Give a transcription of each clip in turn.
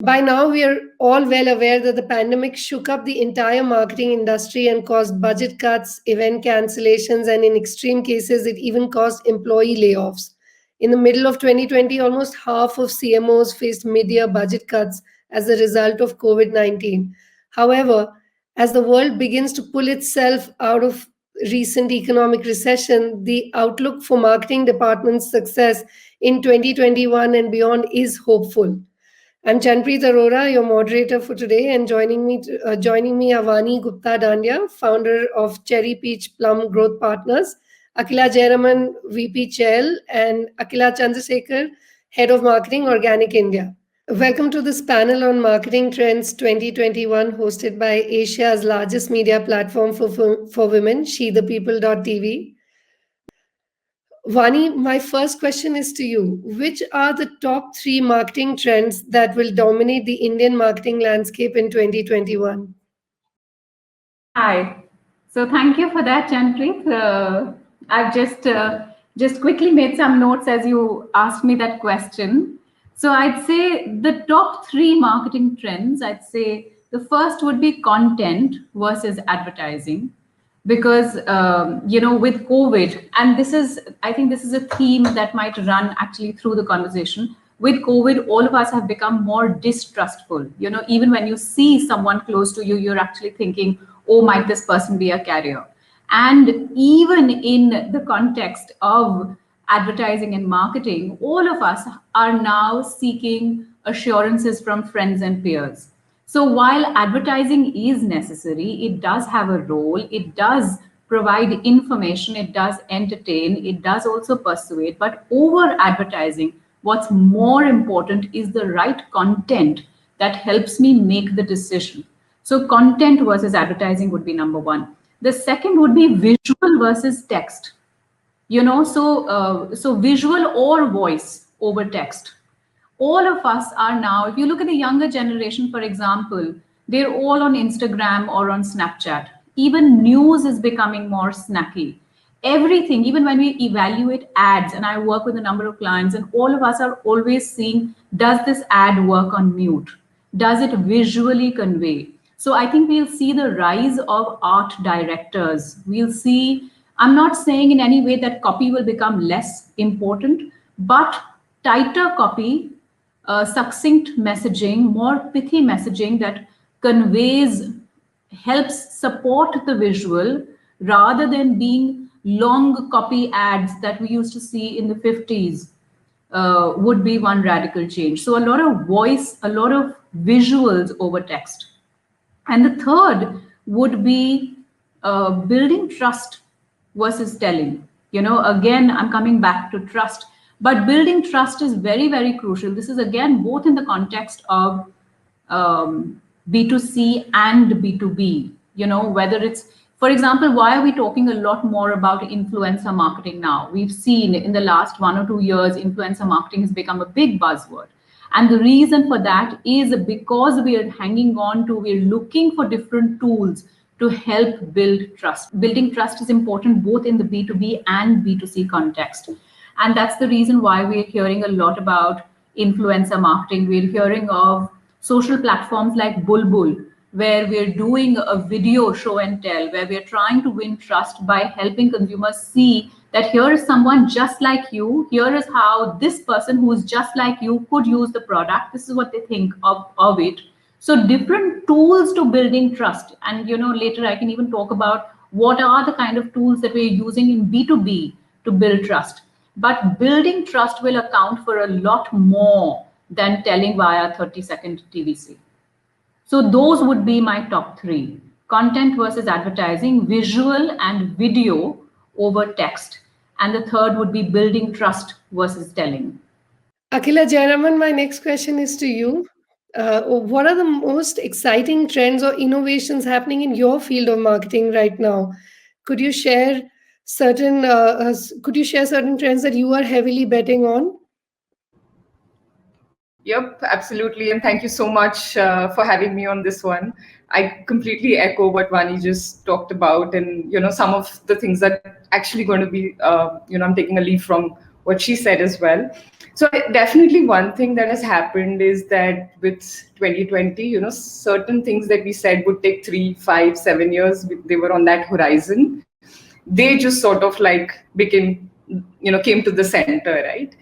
By now, we are all well aware that the pandemic shook up the entire marketing industry and caused budget cuts, event cancellations, and in extreme cases, it even caused employee layoffs. In the middle of 2020, almost half of CMOs faced mid year budget cuts as a result of COVID 19. However, as the world begins to pull itself out of recent economic recession, the outlook for marketing departments' success in 2021 and beyond is hopeful. I'm Chanpreet Arora, your moderator for today, and joining me are Vani Gupta Dandia, founder of Cherry Peach Plum Growth Partners, Akila Jayaraman, VP Chair, and Akila Chandraskear, Head of Marketing, Organic India. Welcome to this panel on Marketing Trends 2021, hosted by Asia's largest media platform for women, SheThePeople.tv. Vani, my first question is to you. Which are the top three marketing trends that will dominate the Indian marketing landscape in 2021? Hi. So thank you for that, Chanpreet. I've just quickly made some notes as you asked me that question. So I'd say the top three marketing trends, I'd say the first would be content versus advertising. Because with COVID, and I think this is a theme that might run actually through the conversation. With COVID, all of us have become more distrustful. Even when you see someone close to you, you're actually thinking, oh, might this person be a carrier? And even in the context of advertising and marketing, all of us are now seeking assurances from friends and peers. So while advertising is necessary, it does have a role, it does provide information, it does entertain, it does also persuade, but over advertising, what's more important is the right content that helps me make the decision. So content versus advertising would be number one. The second would be visual versus text. So visual or voice over text. All of us are now, if you look at the younger generation, for example, they're all on Instagram or on Snapchat. Even news is becoming more snacky. Everything, even when we evaluate ads, and I work with a number of clients, and all of us are always seeing, does this ad work on mute? Does it visually convey? So I think we'll see the rise of art directors. We'll see, I'm not saying in any way that copy will become less important, but tighter copy, succinct messaging, more pithy messaging that conveys, helps support the visual rather than being long copy ads that we used to see in the 50s would be one radical change. So a lot of voice, a lot of visuals over text. And the third would be building trust versus telling. Again, I'm coming back to trust. But building trust is very, very crucial. This is, again, both in the context of B2C and B2B. Whether it's, for example, why are we talking a lot more about influencer marketing now? We've seen in the last 1 or 2 years, influencer marketing has become a big buzzword. And the reason for that is because we are we're looking for different tools to help build trust. Building trust is important both in the B2B and B2C context. And that's the reason why we're hearing a lot about influencer marketing. We're hearing of social platforms like Bulbul, where we're doing a video show and tell, where we're trying to win trust by helping consumers see that here is someone just like you. Here is how this person who's just like you could use the product. This is what they think of it. So different tools to building trust. And later I can even talk about what are the kind of tools that we're using in B2B to build trust. But building trust will account for a lot more than telling via 30-second TVC. So those would be my top three: content versus advertising, visual and video over text. And the third would be building trust versus telling. Akila Jayaraman, my next question is to you. What are the most exciting trends or innovations happening in your field of marketing right now? Could you share certain trends that you are heavily betting on? Yep, absolutely. And thank you so much for having me on this one. I completely echo what Vani just talked about. And, some of the things that actually going to be, I'm taking a leaf from what she said as well. So definitely one thing that has happened is that with 2020, certain things that we said would take 3, 5, 7 years, they were on that horizon. They just sort of like became, came to the center, right?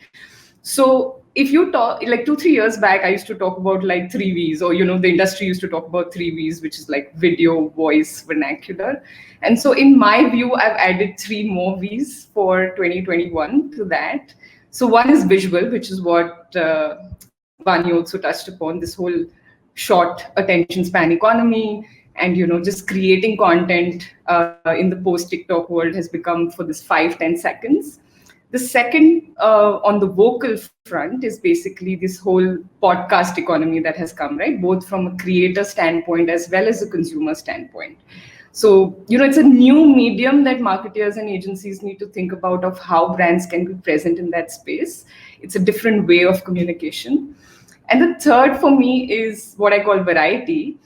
So if you talk like 2, 3 years back, I used to talk about like three V's, or the industry used to talk about three V's, which is like video, voice, vernacular. And so in my view, I've added three more V's for 2021 to that. So one is visual, which is what Vani also touched upon, this whole short attention span economy, and just creating content in the post TikTok world has become for this 5-10 seconds. The second, on the vocal front, is basically this whole podcast economy that has come, right? Both from a creator standpoint as well as a consumer standpoint. So, it's a new medium that marketers and agencies need to think about of how brands can be present in that space. It's a different way of communication. And the third for me is what I call variety,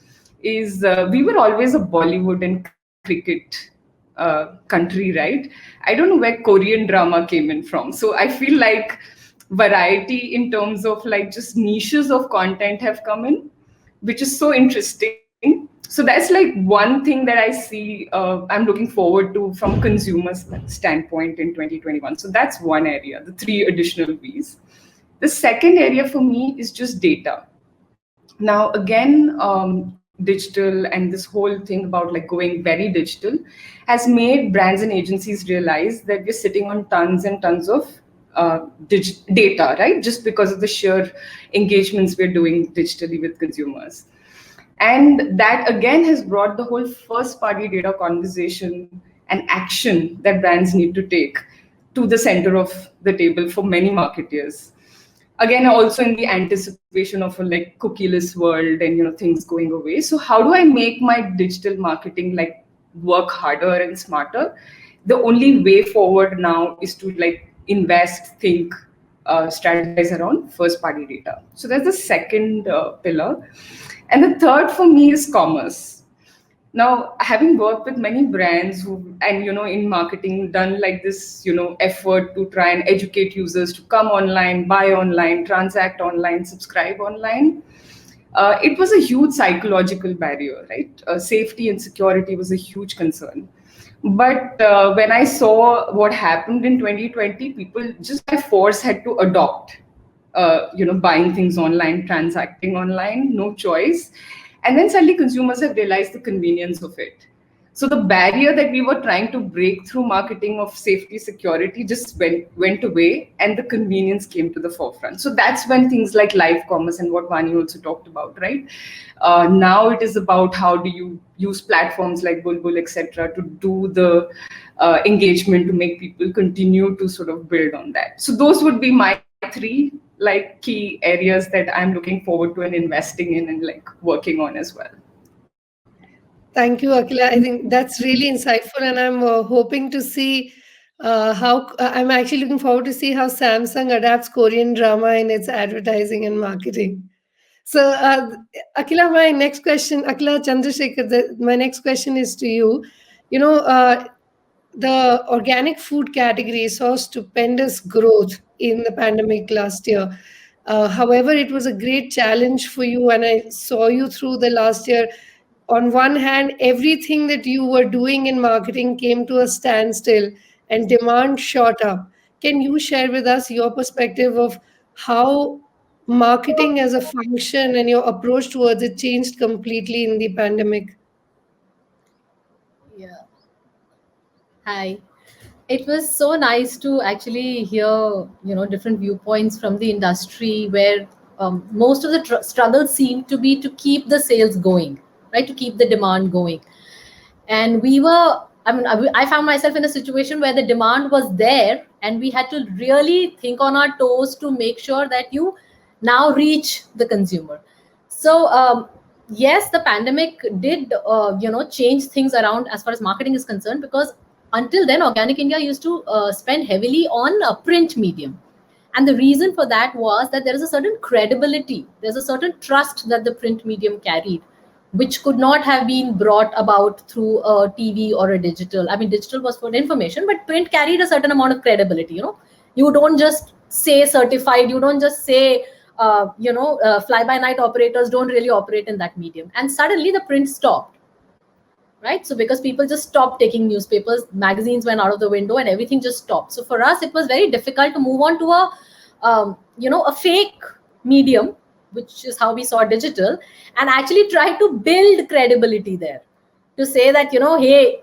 is we were always a Bollywood and cricket country, right? I don't know where Korean drama came in from. So I feel like variety in terms of like just niches of content have come in, which is so interesting. So that's like one thing that I see I'm looking forward to from consumer standpoint in 2021. So that's one area, the three additional V's. The second area for me is just data. Now, again, digital and this whole thing about like going very digital has made brands and agencies realize that we're sitting on tons and tons of data, right? Just because of the sheer engagements we're doing digitally with consumers. And that again has brought the whole first party data conversation and action that brands need to take to the center of the table for many marketers. Again, also in the anticipation of a like cookieless world and things going away. So how do I make my digital marketing like work harder and smarter? The only way forward now is to like invest, think, strategize around first party data. So that's the second pillar. And the third for me is commerce. Now, having worked with many brands and in marketing, done like this effort to try and educate users to come online, buy online, transact online, subscribe online, it was a huge psychological barrier, right? Safety and security was a huge concern. But when I saw what happened in 2020, people just by force had to adopt, buying things online, transacting online, no choice. And then suddenly consumers have realized the convenience of it. So the barrier that we were trying to break through marketing of safety, security just went away, and the convenience came to the forefront. So that's when things like live commerce and what Vani also talked about, right? Now it is about how do you use platforms like Bulbul, etc., to do the engagement to make people continue to sort of build on that. So those would be my three like key areas that I'm looking forward to and investing in and like working on as well. Thank you, Akila. I think that's really insightful, and I'm hoping to see how I'm actually looking forward to see how Samsung adapts Korean drama in its advertising and marketing. So, Akila, my next question, Akila Chandraskear, my next question is to you. You know, the organic food category saw stupendous growth in the pandemic last year. However, it was a great challenge for you, and I saw you through the last year. On one hand, everything that you were doing in marketing came to a standstill and demand shot up. Can you share with us your perspective of how marketing as a function and your approach towards it changed completely in the pandemic? Yeah. Hi. It was so nice to actually hear, different viewpoints from the industry where most of the struggles seem to be to keep the sales going, right? To keep the demand going. And I found myself in a situation where the demand was there and we had to really think on our toes to make sure that you now reach the consumer. So, yes, the pandemic did, change things around as far as marketing is concerned, because until then, Organic India used to spend heavily on print medium. And the reason for that was that there is a certain credibility, there's a certain trust that the print medium carried, which could not have been brought about through a TV or a digital. I mean, digital was for information, but print carried a certain amount of credibility, You don't just say certified, you don't just say fly by night operators don't really operate in that medium. And suddenly the print stopped, right? So because people just stopped taking newspapers, magazines went out of the window, and everything just stopped. So for us, it was very difficult to move on to a fake medium, which is how we saw digital, and actually try to build credibility there, to say that, hey,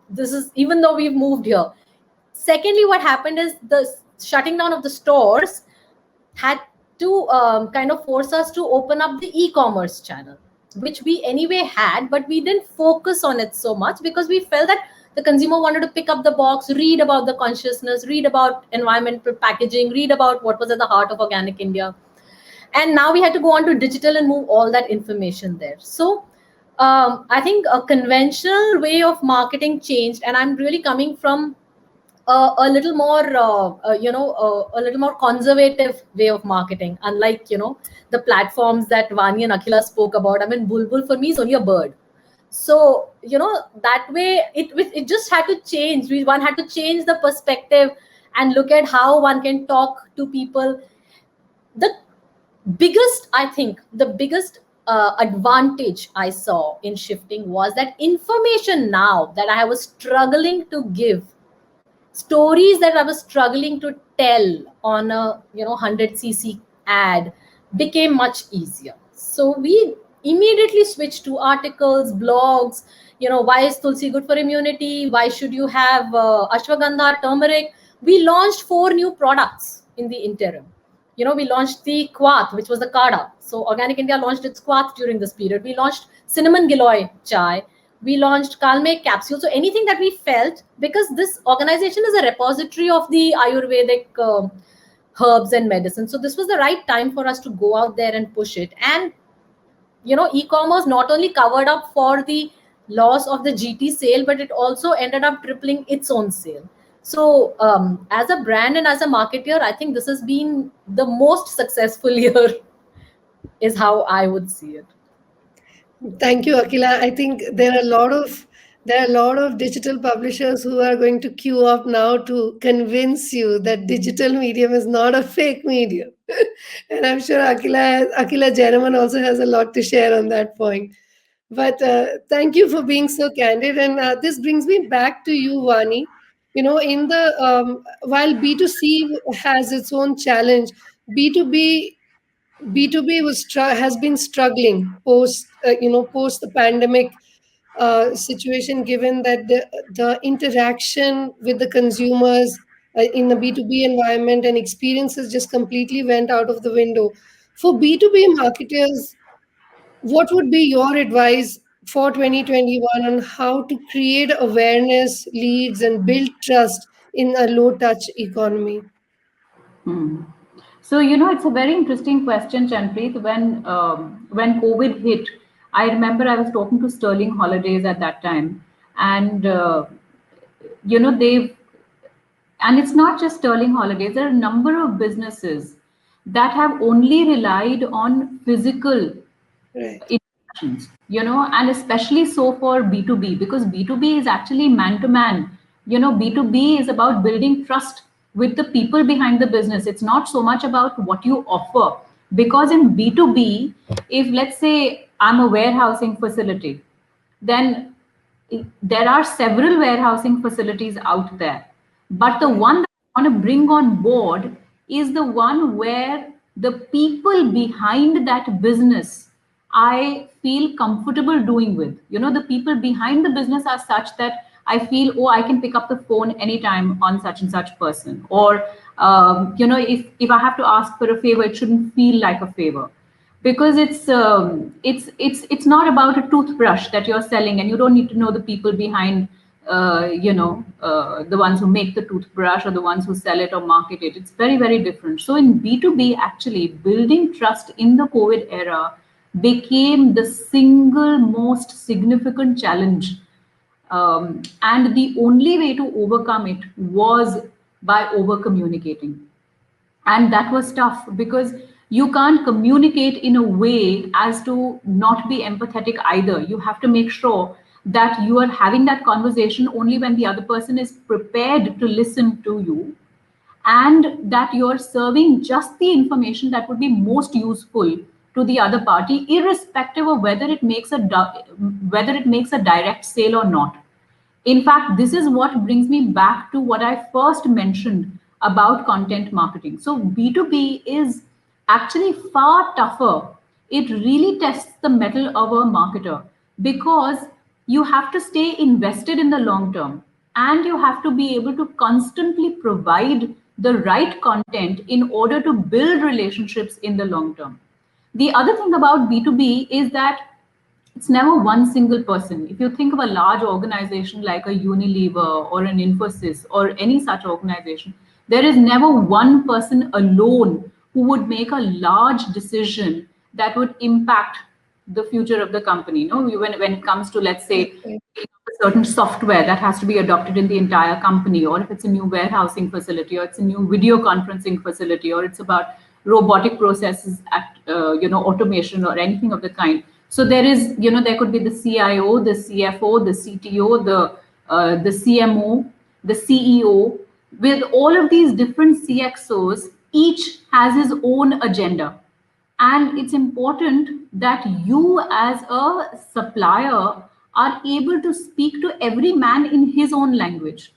this is, even though we've moved here. Secondly, what happened is the shutting down of the stores had to kind of force us to open up the e-commerce channel, which we anyway had, but we didn't focus on it so much because we felt that the consumer wanted to pick up the box, read about the consciousness, read about environmental packaging, read about what was at the heart of organic India. And now we had to go on to digital and move all that information there. So I think a conventional way of marketing changed, and I'm really coming from a little more a little more conservative way of marketing, unlike the platforms that Vani and Akila spoke about. I mean, bulbul for me is only a bird. So that way it just had to change. One had to change the perspective and look at how one can talk to people. The biggest advantage I saw in shifting was that information now that I was struggling to give, stories that I was struggling to tell on a 100cc ad, became much easier. So we immediately switched to articles, blogs. Why is tulsi good for immunity? Why should you have ashwagandha, turmeric? We launched 4 new products in the interim. We launched the Quath, which was the Kada. So Organic India launched its Quath during this period. We launched cinnamon giloy chai. We launched Kalme capsule. So anything that we felt, because this organization is a repository of the Ayurvedic herbs and medicine. So this was the right time for us to go out there and push it. And, e-commerce not only covered up for the loss of the GT sale, but it also ended up tripling its own sale. So as a brand and as a marketer, I think this has been the most successful year, is how I would see it. Thank you, Akila. I think there are a lot of digital publishers who are going to queue up now to convince you that digital medium is not a fake medium. And I'm sure Akila Jayaraman also has a lot to share on that point. But thank you for being so candid. And this brings me back to you, Vani. In the while B2C has its own challenge, B2B B2B has been struggling post the pandemic situation, given that the interaction with the consumers in the B2B environment and experiences just completely went out of the window. For B2B marketers, what would be your advice for 2021 on how to create awareness, leads, and build trust in a low touch economy? Hmm. So, it's a very interesting question, Chanpreet. When COVID hit, I remember I was talking to Sterling Holidays at that time, and they've, and it's not just Sterling Holidays. There are a number of businesses that have only relied on physical Right. interactions, and especially so for B2B, because B2B is actually man to man. B2B is about building trust with the people behind the business. It's not so much about what you offer. Because in B2B, if let's say I'm a warehousing facility, then there are several warehousing facilities out there. But the one that I want to bring on board is the one where the people behind that business I feel comfortable doing with. The people behind the business are such that I feel, oh, I can pick up the phone anytime on such and such person. Or, if I have to ask for a favor, it shouldn't feel like a favor, because it's not about a toothbrush that you're selling, and you don't need to know the people behind the ones who make the toothbrush or the ones who sell it or market it. It's very, very different. So in B2B, actually building trust in the COVID era became the single most significant challenge, and the only way to overcome it was by over communicating. And that was tough, because you can't communicate in a way as to not be empathetic either. You have to make sure that you are having that conversation only when the other person is prepared to listen to you, and that you're serving just the information that would be most useful to the other party, irrespective of whether it makes a direct sale or not. In fact, this is what brings me back to what I first mentioned about content marketing. So B2B is actually far tougher. It really tests the mettle of a marketer because you have to stay invested in the long term, and you have to be able to constantly provide the right content in order to build relationships in the long term. The other thing about B2B is that it's never one single person. If you think of a large organization like a Unilever or an Infosys or any such organization, there is never one person alone who would make a large decision that would impact the future of the company. No, when it comes to, let's say, Okay. a certain software that has to be adopted in the entire company, or if it's a new warehousing facility, or it's a new video conferencing facility, or it's about robotic processes at automation or anything of the kind. So there is, there could be the CIO, the CFO, the CTO, the CMO, the CEO. With all of these different CXOs, each has his own agenda. And it's important that you, as a supplier, are able to speak to every man in his own language.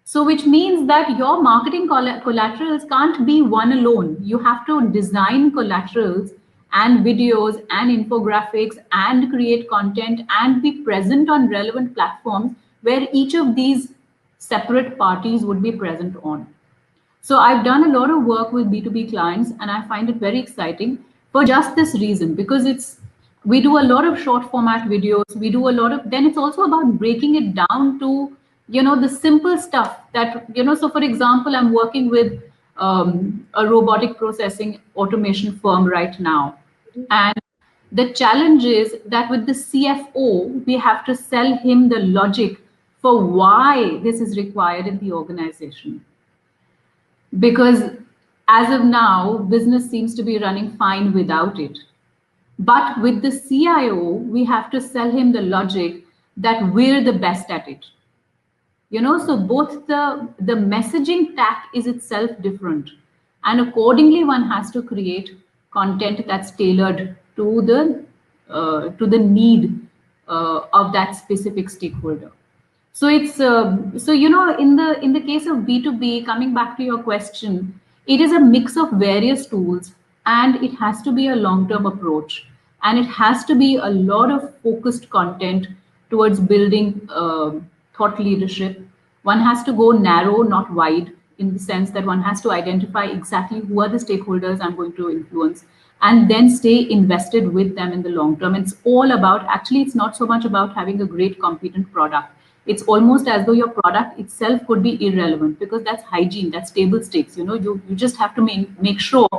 So, which means that your marketing collaterals can't be one alone. You have to design collaterals and videos and infographics and create content and be present on relevant platforms where each of these separate parties would be present on. So I've done a lot of work with B2B clients, and I find it very exciting for just this reason, because we do a lot of short format videos, we do a lot of, then it's also about breaking it down to, the simple stuff that, so for example, I'm working with a robotic processing automation firm right now. And the challenge is that with the CFO, we have to sell him the logic for why this is required in the organization, because as of now, business seems to be running fine without it. But with the CIO, we have to sell him the logic that we're the best at it. So both the messaging tack is itself different, and accordingly, one has to create content that's tailored to the need of that specific stakeholder. So it's in the case of B2B, coming back to your question, it is a mix of various tools, and it has to be a long-term approach, and it has to be a lot of focused content towards building thought leadership. One has to go narrow, not wide, in the sense that one has to identify exactly who are the stakeholders I'm going to influence, and then stay invested with them in the long term. It's all about, actually, it's not so much about having a great competent product. It's almost as though your product itself could be irrelevant, because that's hygiene, that's table stakes. You just have to make sure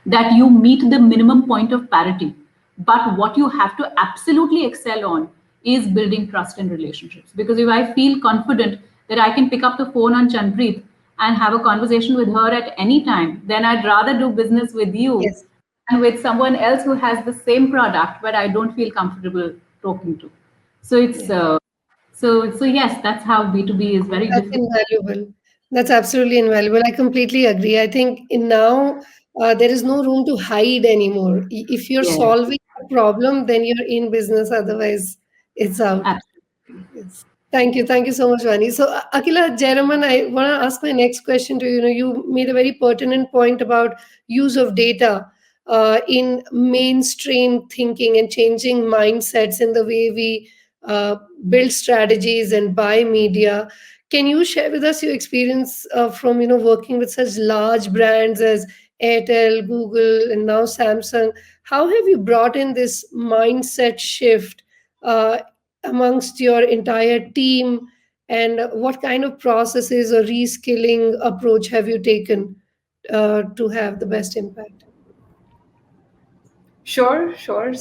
that you meet the minimum point of parity. But what you have to absolutely excel on is building trust and relationships. Because if I feel confident that I can pick up the phone on Chanpreet and have a conversation with her at any time, then I'd rather do business with you Yes. and with someone else who has the same product but I don't feel comfortable talking to. So it's Yes. so yes, that's how B2B is very That's different. invaluable. That's absolutely invaluable. I completely agree. I think in now there is no room to hide anymore. If you're Yes, solving a problem, then you're in business. Otherwise, it's out. absolutely. Yes. Thank you. Thank you so much, Vani. So, Akila, Jayaraman, I want to ask my next question to you. You made a very pertinent point about use of data in mainstream thinking and changing mindsets in the way we build strategies and buy media. Can you share with us your experience from working with such large brands as Airtel, Google, and now Samsung? How have you brought in this mindset shift amongst your entire team, and what kind of processes or reskilling approach have you taken to have the best impact? Sure, sure.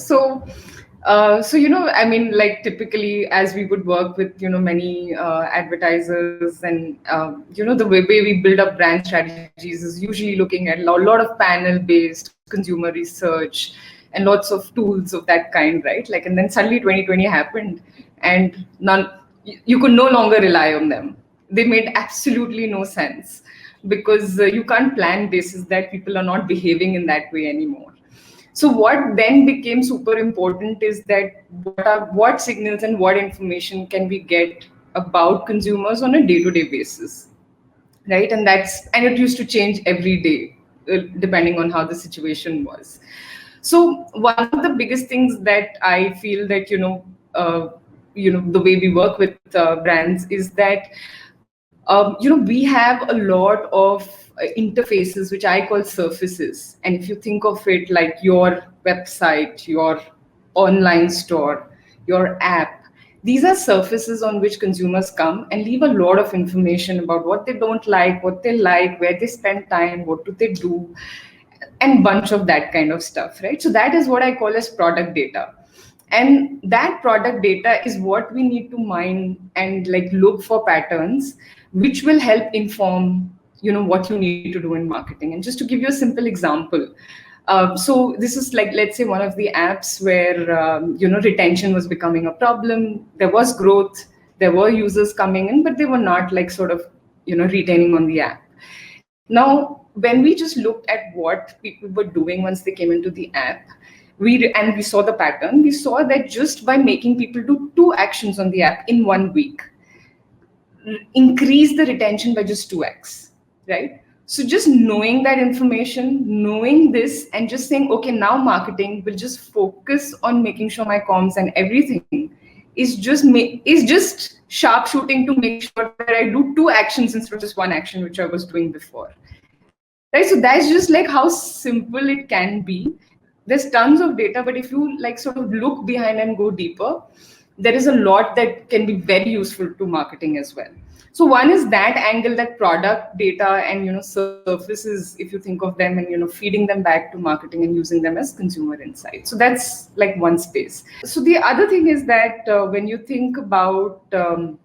I mean, like typically, as we would work with, many advertisers, and the way we build up brand strategies is usually looking at a lot of panel-based consumer research and lots of tools of that kind, right? Like, and then suddenly 2020 happened, and you could no longer rely on them. They made absolutely no sense. because you can't plan basis that people are not behaving in that way anymore. So what then became super important is that what signals and what information can we get about consumers on a day-to-day basis, right? And it used to change every day, depending on how the situation was. So one of the biggest things that I feel that the way we work with brands is that we have a lot of interfaces, which I call surfaces. And if you think of it like your website, your online store, your app, these are surfaces on which consumers come and leave a lot of information about what they don't like, what they like, where they spend time, what do they do, and bunch of that kind of stuff, right? So that is what I call as product data. And that product data is what we need to mine and like look for patterns which will help inform what you need to do in marketing. And just to give you a simple example, so this is like, let's say, one of the apps where retention was becoming a problem. There was growth, there were users coming in, but they were not like sort of retaining on the app. Now, when we just looked at what people were doing once they came into the app, we saw the pattern. We saw that just by making people do 2 actions on the app in 1 week, increase the retention by just 2x, right? So just knowing that information, knowing this, and just saying, okay, now marketing will just focus on making sure my comms and everything is just sharp shooting to make sure that I do 2 actions instead of just 1 action, which I was doing before. Right? So that's just like how simple it can be. There's tons of data, but if you like sort of look behind and go deeper, there is a lot that can be very useful to marketing as well. So one is that angle, that product data and surfaces, if you think of them, and feeding them back to marketing and using them as consumer insights. So that's like one space. So the other thing is that when you think about the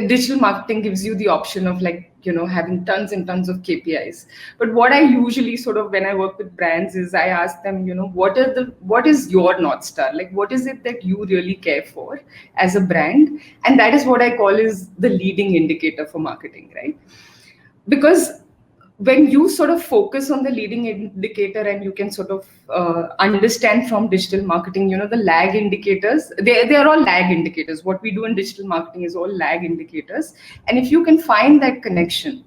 digital marketing gives you the option of like having tons and tons of KPIs. But what I usually sort of, when I work with brands, is I ask them, what is your North Star? Like, what is it that you really care for as a brand? And that is what I call is the leading indicator for marketing, right? Because when you sort of focus on the leading indicator and you can sort of understand from digital marketing, the lag indicators, they are all lag indicators. What we do in digital marketing is all lag indicators. And if you can find that connection,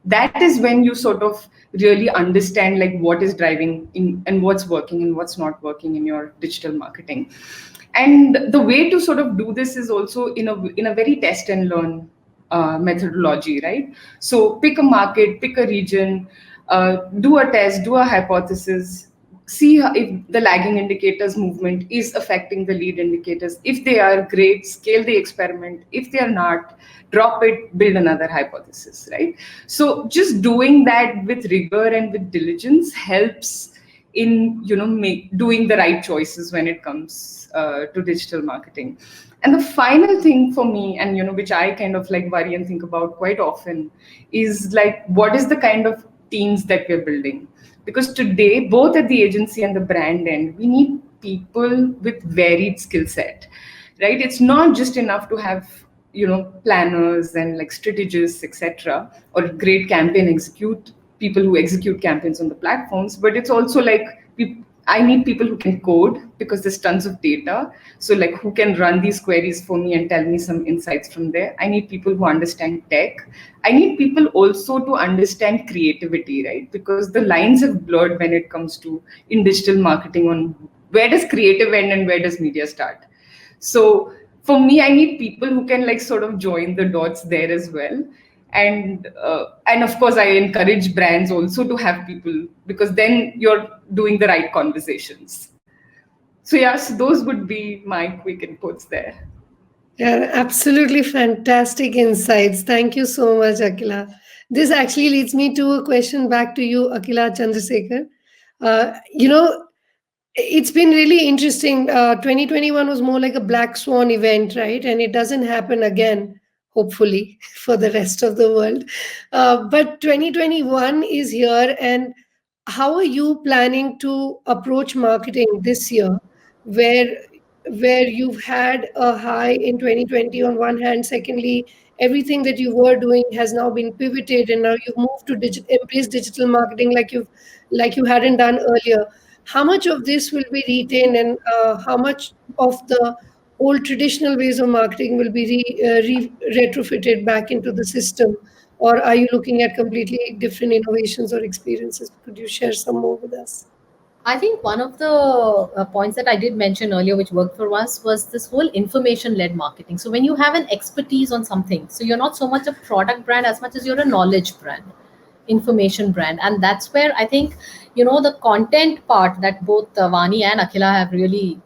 that is when you sort of really understand like what is driving in and what's working and what's not working in your digital marketing. And the way to sort of do this is also in a very test and learn methodology, right? So pick a market, pick a region, do a test, do a hypothesis, see if the lagging indicators movement is affecting the lead indicators. If they are, great, scale the experiment. If they are not, drop it, build another hypothesis, right? So just doing that with rigor and with diligence helps in doing the right choices when it comes to digital marketing. And the final thing for me, and which I kind of like worry and think about quite often, is like, what is the kind of teams that we're building? Because today, both at the agency and the brand end, we need people with varied skill set, right? It's not just enough to have planners and like strategists, etc., or great campaign people who execute campaigns on the platforms, but it's also like I need people who can code, because there's tons of data. So like, who can run these queries for me and tell me some insights from there. I need people who understand tech. I need people also to understand creativity, right? Because the lines have blurred when it comes to in digital marketing on where does creative end and where does media start. So for me, I need people who can like sort of join the dots there as well. And of course, I encourage brands also to have people, because then you're doing the right conversations. So yeah, so those would be my quick inputs there. Yeah, absolutely fantastic insights. Thank you so much, Akila. This actually leads me to a question back to you, Akila Chandraskear. Uh, you know, it's been really interesting. 2021 was more like a black swan event, right? And it doesn't happen again, hopefully, for the rest of the world. But 2021 is here. And how are you planning to approach marketing this year, where you've had a high in 2020 on one hand, secondly, everything that you were doing has now been pivoted, and now you've moved to embrace digital marketing like you hadn't done earlier. How much of this will be retained, and how much of the old traditional ways of marketing will be retrofitted back into the system? Or are you looking at completely different innovations or experiences? Could you share some more with us? I think one of the points that I did mention earlier, which worked for us, was this whole information led marketing. So, when you have an expertise on something, so you're not so much a product brand as much as you're a knowledge brand, information brand. And that's where I think, the content part that both Vani and Akila have really,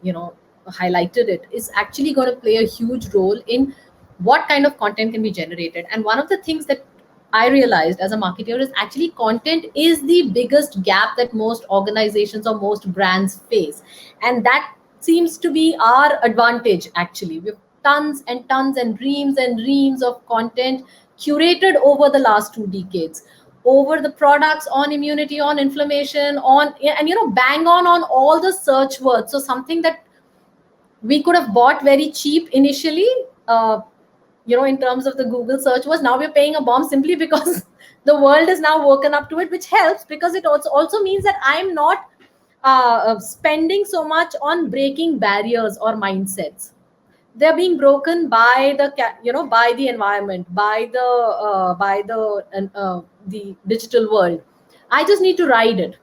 highlighted it, is actually going to play a huge role in what kind of content can be generated. And one of the things that I realized as a marketer is actually content is the biggest gap that most organizations or most brands face. And that seems to be our advantage actually. We've tons and tons and reams of content curated over the last 2 decades, over the products, on immunity, on inflammation, on, and bang on all the search words. So something that we could have bought very cheap initially, in terms of the Google search, was now we're paying a bomb simply because the world is now woken up to it, which helps because it also means that I'm not spending so much on breaking barriers or mindsets. They're being broken by by the environment, by the digital world. I just need to ride it.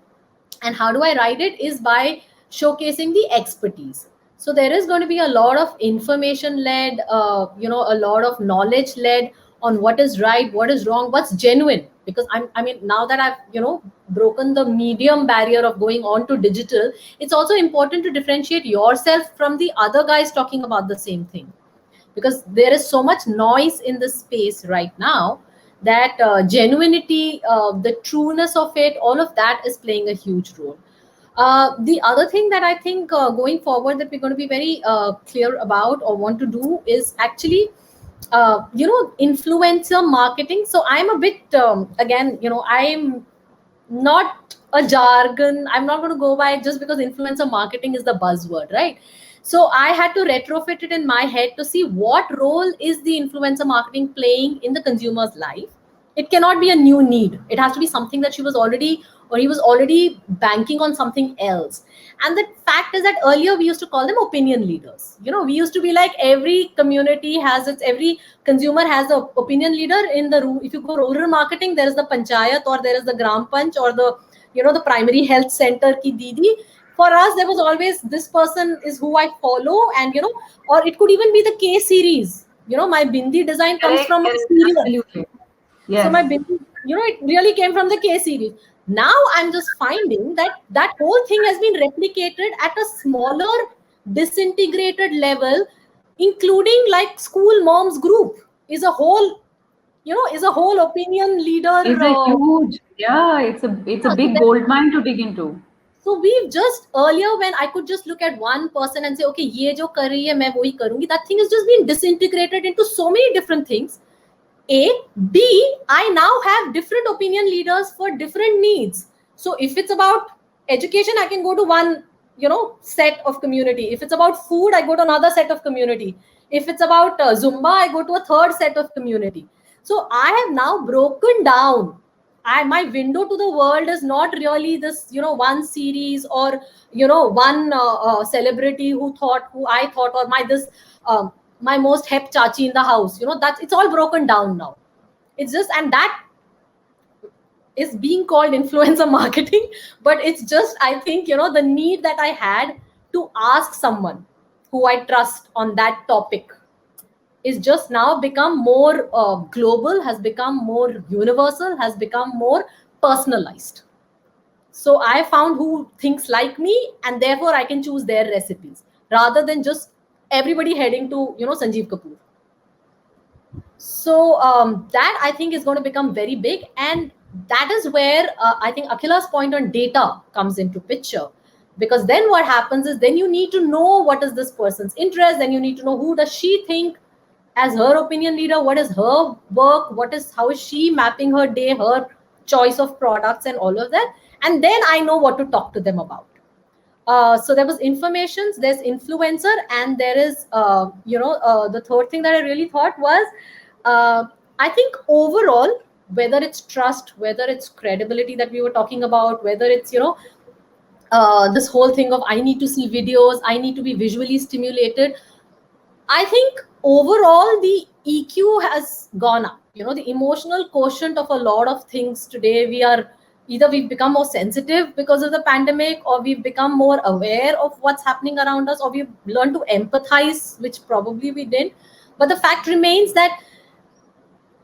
And how do I write it is by showcasing the expertise. So there is going to be a lot of information led, a lot of knowledge led on what is right, what is wrong, what's genuine. Because I mean, now that I've broken the medium barrier of going on to digital, it's also important to differentiate yourself from the other guys talking about the same thing, because there is so much noise in the space right now that genuinity, the trueness of it, all of that is playing a huge role. The other thing that I think going forward that we're going to be very clear about or want to do is actually, influencer marketing. So I'm a bit, again, I'm not a jargon. I'm not going to go by it just because influencer marketing is the buzzword, right? So I had to retrofit it in my head to see what role is the influencer marketing playing in the consumer's life. It cannot be a new need. It has to be something that she was already, or he was already banking on something else. And the fact is that earlier we used to call them opinion leaders. We used to be like, every community has its, every consumer has an opinion leader in the room. If you go rural marketing, there is the panchayat, or there is the gram panch, or the the primary health center ki didi. For us, there was always, this person is who I follow, and or it could even be the K series. My bindi design comes Correct, from a correct, serial. absolutely. So my Yes. bindi, it really came from the K series. Now I'm just finding that that whole thing has been replicated at a smaller, disintegrated level, including like school moms group is a whole, is a whole opinion leader. It's a huge, yeah, it's a So big gold mine to dig into. So we've just earlier, when I could just look at one person and say, okay, ye jo kar rahi hai, main wohi karungi. That thing has just been disintegrated into so many different things. A, B, I now have different opinion leaders for different needs. So if it's about education, I can go to one, set of community. If it's about food, I go to another set of community. If it's about Zumba, I go to a third set of community. So I have now broken down. My window to the world is not really this, one series, or one celebrity who I thought, or my most hep chachi in the house. That's, it's all broken down now. It's just, and that is being called influencer marketing, but it's just, I think, the need that I had to ask someone who I trust on that topic is just now become more global, has become more universal, has become more personalized. So I found who thinks like me, and therefore I can choose their recipes rather than just everybody heading to Sanjeev Kapoor. So that I think is going to become very big, and that is where I think Akila's point on data comes into picture, because then what happens is, then you need to know what is this person's interest, then you need to know who does she think as her opinion leader, what is her work, how is she mapping her day, her choice of products and all of that, and then I know what to talk to them about. So there was informations, there's influencer, and there is the third thing that I really thought was I think overall, whether it's trust, whether it's credibility that we were talking about, whether it's, this whole thing of I need to see videos, I need to be visually stimulated, I think overall the EQ has gone up. The emotional quotient of a lot of things today, we've become more sensitive because of the pandemic, or we've become more aware of what's happening around us, or we've learned to empathize, which probably we didn't. But the fact remains that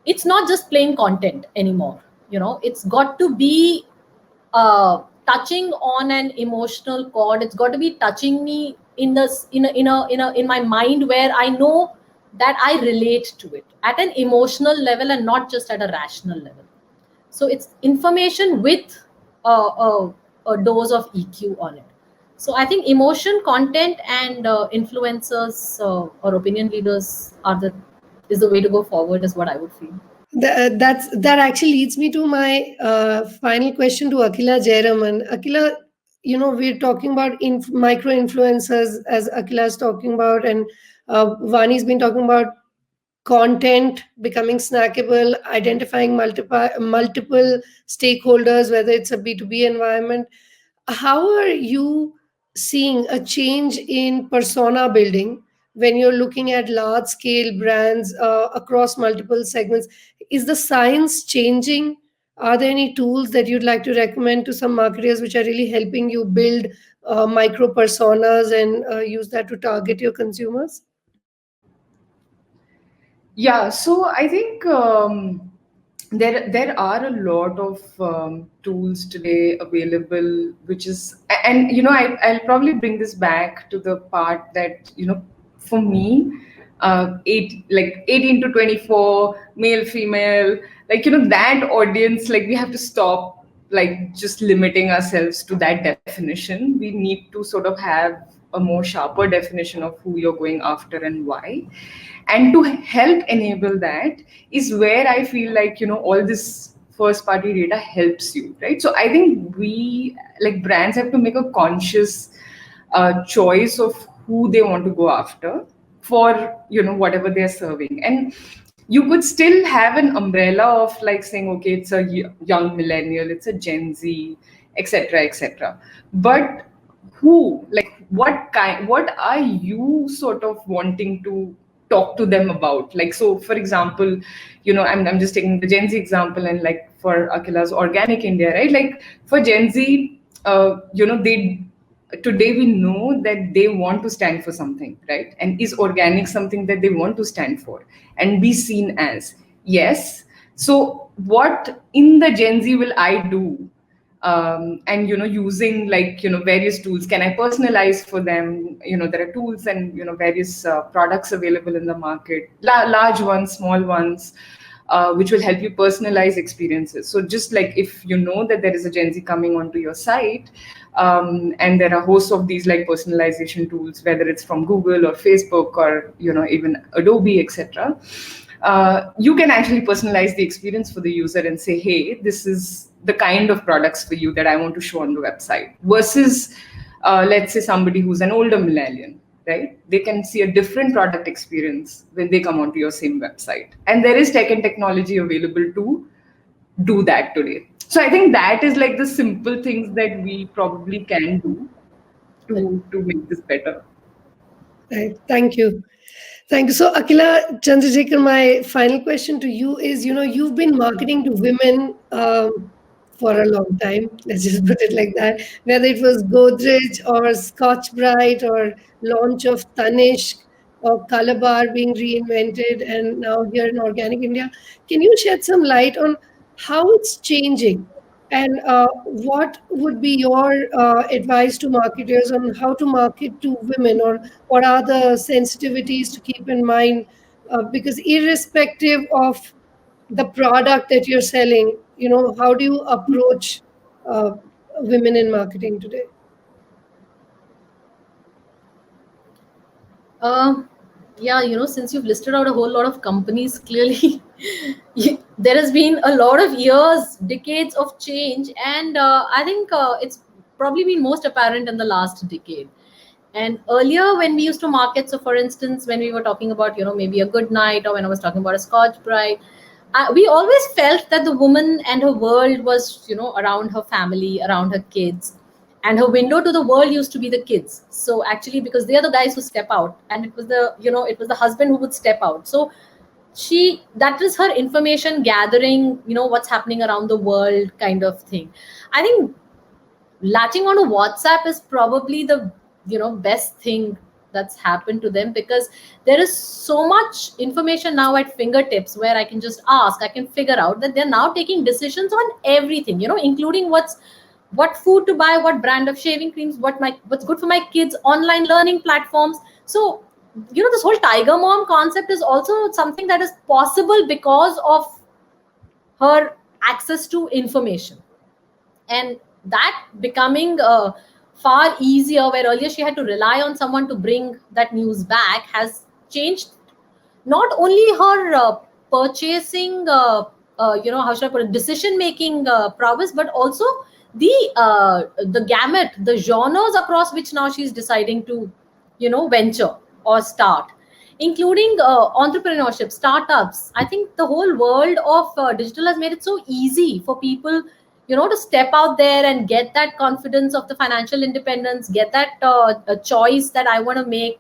it's not just plain content anymore. It's got to be touching on an emotional chord. It's got to be touching me in my mind, where I know that I relate to it at an emotional level and not just at a rational level. So it's information with a dose of EQ on it. So I think emotion, content, and influencers or opinion leaders is the way to go forward, is what I would feel. That actually leads me to my final question to Akila Jayaraman. Akila, we're talking about micro influencers, as Akila is talking about, and Vani's been talking about content becoming snackable, identifying multiple stakeholders, whether it's a B2B environment. How are you seeing a change in persona building when you're looking at large scale brands across multiple segments? Is the science changing? Are there any tools that you'd like to recommend to some marketers which are really helping you build micro personas and use that to target your consumers? Yeah, so I think there are a lot of tools today available, which is, and I'll probably bring this back to the part that for me, 18 to 24, male, female, that audience, like we have to stop like just limiting ourselves to that definition. We need to sort of have a more sharper definition of who you're going after and why. And to help enable that is where I feel like all this first party data helps you, right? So I think we, like, brands have to make a conscious choice of who they want to go after for whatever they're serving. And you could still have an umbrella of like saying, okay, it's a young millennial, it's a Gen Z, etc., etc. But who, like, what are you sort of wanting to talk to them about? Like, so for example, I'm just taking the Gen Z example, and like for Akila's Organic India, right? Like for Gen Z, they today we know that they want to stand for something, right? And is organic something that they want to stand for and be seen as? Yes. So what in the Gen Z will I do? And using like various tools, can I personalize for them? There are tools and various products available in the market, large ones, small ones, which will help you personalize experiences. So just like if you know that there is a Gen Z coming onto your site, and there are hosts of these like personalization tools, whether it's from Google or Facebook or even Adobe, etc. You can actually personalize the experience for the user and say, hey, this is the kind of products for you that I want to show on the website, versus let's say somebody who's an older millennial, right? They can see a different product experience when they come onto your same website. And there is tech and technology available to do that today. So I think that is like the simple things that we probably can do to make this better. Right. Thank you. Thank you. So, Akila Chandraskear, my final question to you is, you've been marketing to women for a long time. Let's just put it like that. Whether it was Godrej or Scotch Brite or launch of Tanishq or Color Bar being reinvented, and now here in Organic India, can you shed some light on how it's changing? And what would be your advice to marketers on how to market to women, or what are the sensitivities to keep in mind? Because irrespective of the product that you're selling, how do you approach uh, women in marketing today? Um, yeah, since you've listed out a whole lot of companies, clearly there has been a lot of years, decades of change, and I think it's probably been most apparent in the last decade. And earlier, when we used to market, so for instance, when we were talking about, maybe a good night, or when I was talking about a Scotch bride, we always felt that the woman and her world was, around her family, around her kids, and her window to the world used to be the kids. So actually, because they are the guys who step out, and it was the husband who would step out. So that is her information gathering, what's happening around the world kind of thing. I think latching onto WhatsApp is probably the best thing that's happened to them, because there is so much information now at fingertips where I can just ask, I can figure out that they're now taking decisions on everything, including what food to buy, what brand of shaving creams, what's good for my kids, online learning platforms. So this whole tiger mom concept is also something that is possible because of her access to information, and that becoming far easier, where earlier she had to rely on someone to bring that news back, has changed not only her purchasing how should I put it, decision making prowess, but also the gamut, the genres across which now she's deciding to venture or start, including entrepreneurship, startups. I think the whole world of digital has made it so easy for people to step out there and get that confidence of the financial independence, get that a choice that I want to make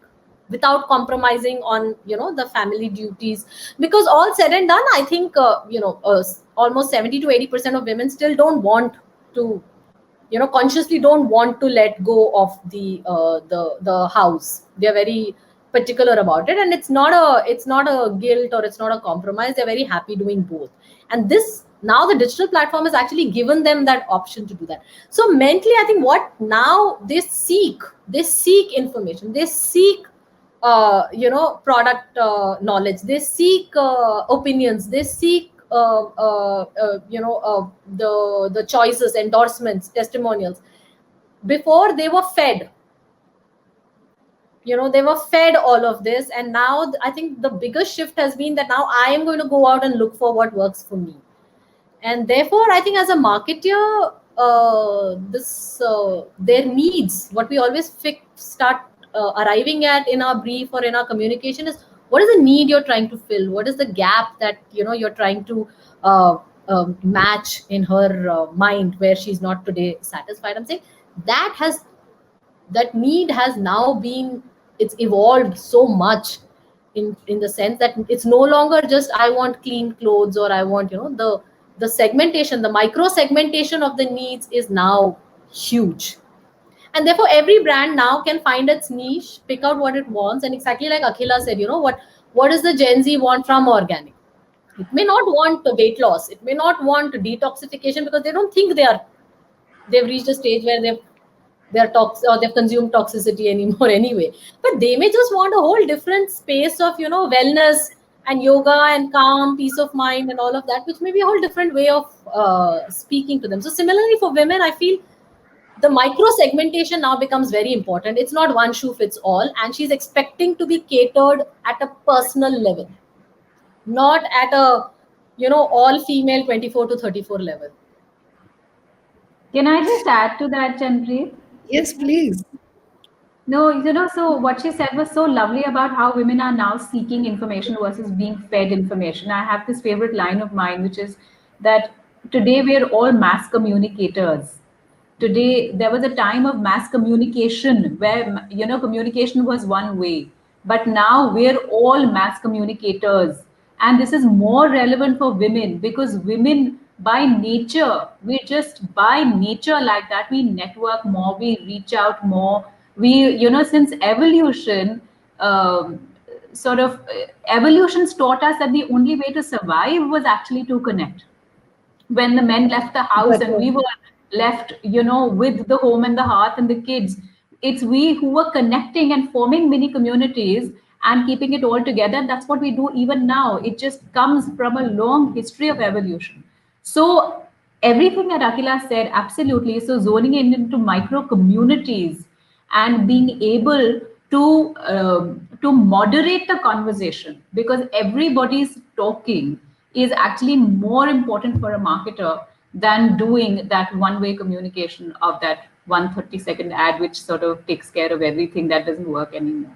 without compromising on the family duties. Because all said and done, I think almost 70 to 80% of women still don't want to, consciously don't want to let go of the house. They're very particular about it, and it's not a guilt, or it's not a compromise. They're very happy doing both. And this, now the digital platform has actually given them that option to do that. So mentally, I think what now they seek information, they seek product knowledge, they seek opinions, they seek the choices, endorsements, testimonials. Before, they were fed all of this, and now I think the biggest shift has been that now I am going to go out and look for what works for me. And therefore, I think as a marketer, this their needs, what we always start arriving at in our brief or in our communication, is what is the need you're trying to fill, what is the gap that you're trying to match in her mind, where she's not today satisfied. I'm saying that need has now been, it's evolved so much, in the sense that it's no longer just I want clean clothes, or I want the segmentation, the micro segmentation of the needs is now huge. And therefore every brand now can find its niche, pick out what it wants. And exactly like Akila said, what does the Gen Z want from organic? It may not want weight loss, it may not want detoxification, because they don't think they've reached a stage where they're toxic, or they've consumed toxicity anymore anyway. But they may just want a whole different space of wellness and yoga and calm, peace of mind, and all of that, which may be a whole different way of speaking to them. So similarly for women, I feel the micro segmentation now becomes very important. It's not one shoe fits all, and she's expecting to be catered at a personal level, not at a all female 24 to 34 level. Can I just add to that, Chanpreet? Yes, please. No, so what she said was so lovely about how women are now seeking information versus being fed information. I have this favorite line of mine, which is that today we're all mass communicators. Today, there was a time of mass communication where, communication was one way, but now we're all mass communicators. And this is more relevant for women, because women by nature, we just by nature like that, we network more, we reach out more. We, since evolution, um, sort of evolution's taught us that the only way to survive was actually to connect. When the men left the house and we were left, with the home and the hearth and the kids, it's we who were connecting and forming mini communities and keeping it all together. That's what we do even now. It just comes from a long history of evolution. So everything that Akila said, absolutely. So zoning in into micro communities and being able to moderate the conversation, because everybody's talking is actually more important for a marketer than doing that one-way communication of that one 30-second ad which sort of takes care of everything. That doesn't work anymore.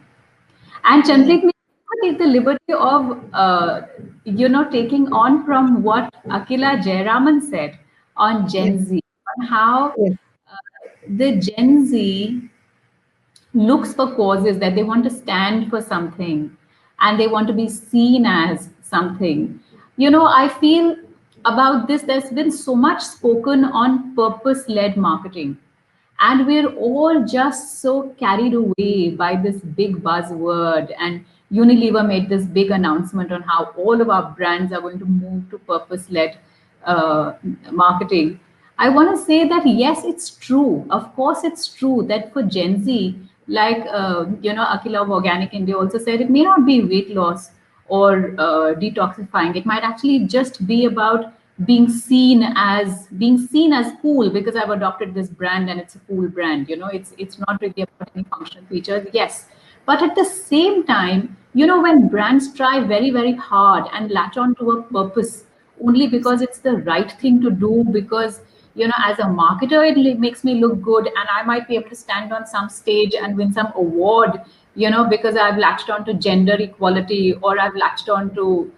And Right. Chanpreet, may I take the liberty of, taking on from what Akila Jayaraman said on Yes. Gen Z, on how Yes. the Gen Z looks for causes, that they want to stand for something and they want to be seen as something. I feel about this, there's been so much spoken on purpose led marketing. And we're all just so carried away by this big buzzword. And Unilever made this big announcement on how all of our brands are going to move to purpose led uh, marketing. I want to say that yes, it's true. Of course, it's true that for Gen Z, like Akila of Organic India also said, it may not be weight loss or detoxifying. It might actually just be about being seen as cool because I've adopted this brand and it's a cool brand. It's not really about any functional features. Yes, but at the same time, when brands try very, very hard and latch on to a purpose only because it's the right thing to do, because as a marketer it makes me look good and I might be able to stand on some stage and win some award, because I've latched on to gender equality, or I've latched on to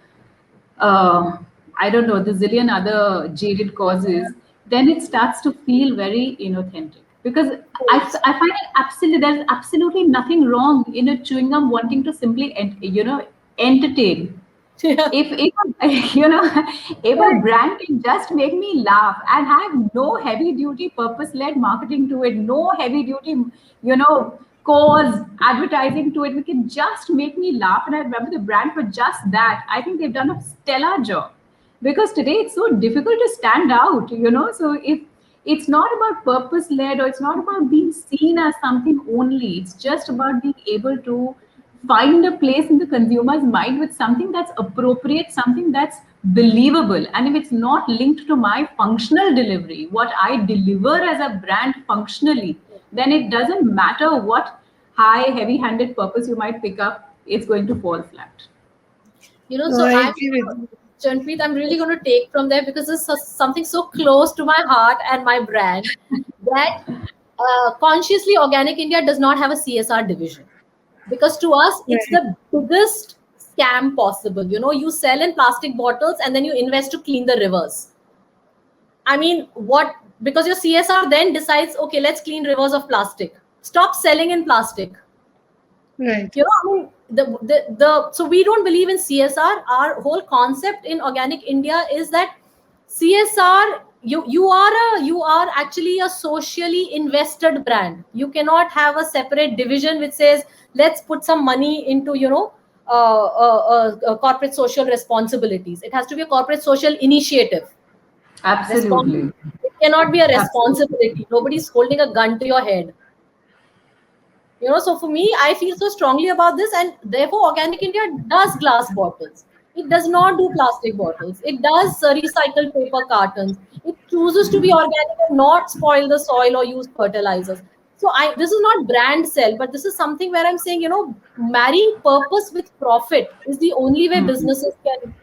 uh, I don't know, the zillion other jaded causes, then it starts to feel very inauthentic. Because I find it absolutely, there's absolutely nothing wrong in a chewing gum wanting to simply, entertain. Yeah. If if a brand can just make me laugh and have no heavy duty purpose led marketing to it, no heavy duty cause advertising to it, we can just make me laugh, and I remember the brand for just that, I think they've done a stellar job. Because today it's so difficult to stand out, so if it's not about purpose led, or it's not about being seen as something only, it's just about being able to find a place in the consumer's mind with something that's appropriate, something that's believable. And if it's not linked to my functional delivery, what I deliver as a brand functionally, then it doesn't matter what high, heavy handed purpose you might pick up, it's going to fall flat. No, So I I'm, agree with you. Chanpreet, I'm really going to take from there because it's something so close to my heart and my brand that consciously Organic India does not have a CSR division, because to us it's Right. the biggest scam possible. You sell in plastic bottles and then you invest to clean the rivers. I mean, what? Because your CSR then decides, okay, let's clean rivers of plastic. Stop selling in plastic. Right. I mean, so we don't believe in CSR. Our whole concept in Organic India is that CSR, you are actually a socially invested brand. You cannot have a separate division which says let's put some money into corporate social responsibilities. It has to be a corporate social initiative. Absolutely. It cannot be a Absolutely. responsibility. Nobody's holding a gun to your head. So for me, I feel so strongly about this, and therefore Organic India does glass bottles. It does not do plastic bottles. It does recycled paper cartons. It chooses to be organic and not spoil the soil or use fertilizers. So this is not brand sell, but this is something where I'm saying, marrying purpose with profit is the only way businesses can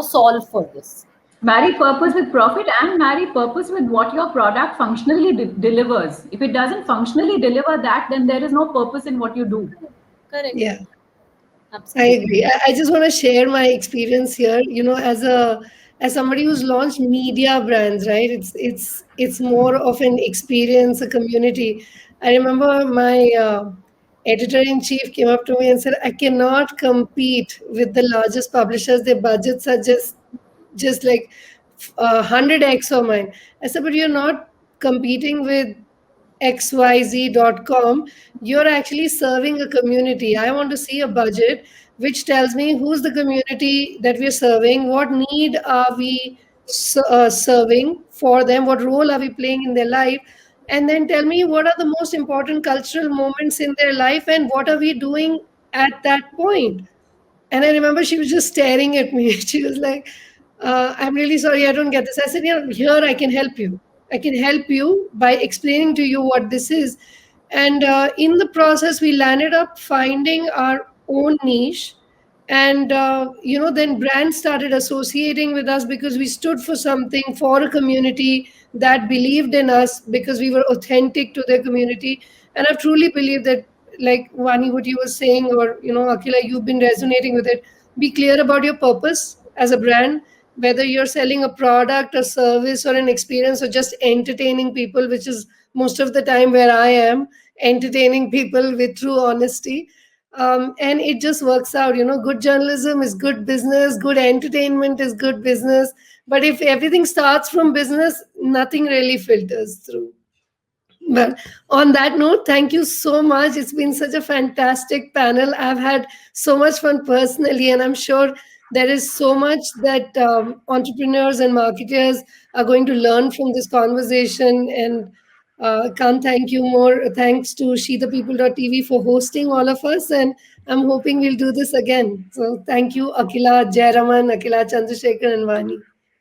solve for this. Marry purpose with profit, and marry purpose with what your product functionally delivers. If it doesn't functionally deliver that, then there is no purpose in what you do. Correct. Yeah. I Absolutely. agree. I just want to share my experience here. As somebody who's launched media brands, right? It's more of an experience, a community. I remember my editor in chief came up to me and said, "I cannot compete with the largest publishers. Their budgets are just like 100x of mine." I said, "But you're not competing with xyz.com, you're actually serving a community. I want to see a budget which tells me who's the community that we're serving, what need are we serving for them, what role are we playing in their life, and then tell me what are the most important cultural moments in their life and what are we doing at that point." And I remember she was just staring at me. She was like, "I'm really sorry, I don't get this." I said, "Yeah, here I can help you. I can help you by explaining to you what this is." And in the process, we landed up finding our own niche. And then brands started associating with us because we stood for something, for a community that believed in us, because we were authentic to their community. And I truly believe that, like Vani, what you were saying, or Akila, you've been resonating with it. Be clear about your purpose as a brand, whether you're selling a product, a service, or an experience, or just entertaining people, which is most of the time where I am, entertaining people with true honesty. And it just works out. Good journalism is good business, good entertainment is good business. But if everything starts from business, nothing really filters through. Well, on that note, thank you so much. It's been such a fantastic panel. I've had so much fun personally, and I'm sure there is so much that entrepreneurs and marketers are going to learn from this conversation. And can't thank you more. Thanks to shethepeople.tv for hosting all of us. And I'm hoping we'll do this again. So thank you, Akila, Jayaraman, Akila Chandraskear, and Vani.